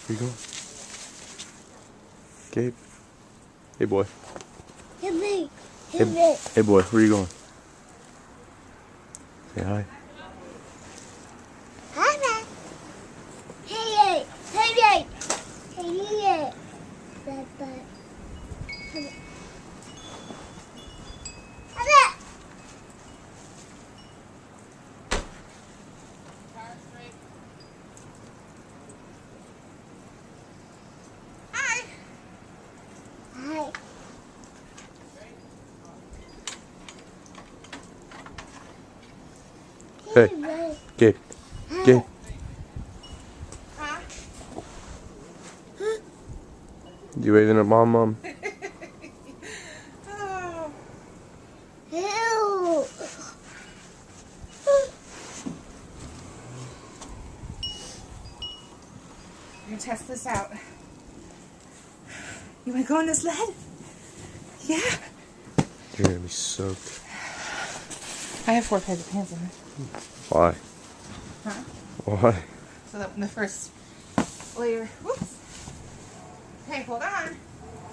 Where you going? Gabe? Hey boy. Hey, Hey boy, where you going? Say hi. hi, hey, hey, hey, Hey, Gabe. Gabe. Huh? You waving at mom? Oh. Ew. We're gonna test this out. You wanna go on the sled? Yeah? You're gonna be soaked. I have 4 pairs of pants in it. Why? Huh? Why? So that in the first layer. Whoops. Hey, hold on.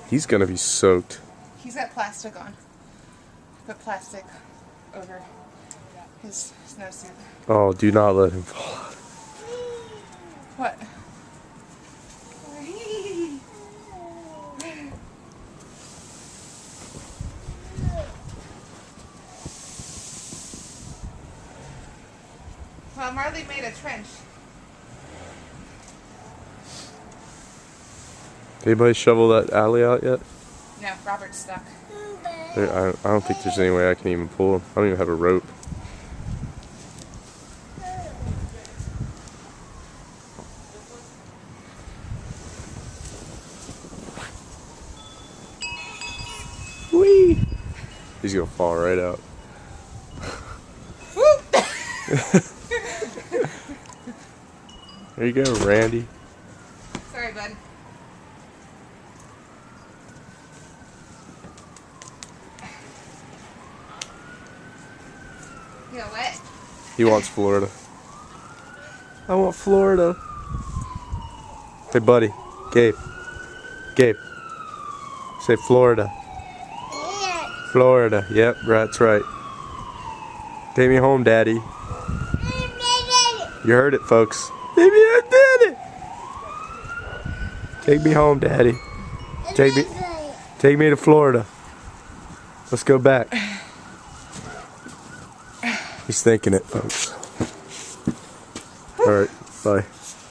He's gonna be soaked. He's got plastic on. Put plastic over his snowsuit. Oh, do not let him fall. What? Well, Marley made a trench. Anybody shovel that alley out yet? No, Robert's stuck. I don't think there's any way I can even pull him. I don't even have a rope. Whee! He's gonna fall right out. There you go, Randy. Sorry, bud. You know what? He wants Florida. I want Florida. Hey, buddy. Gabe. Gabe. Say Florida. Florida. Yep, that's right. Take me home, Daddy. You heard it, folks. Baby, I did it. Take me home, Daddy. Take me to Florida. Let's go back. He's thinking it, folks. All right, bye.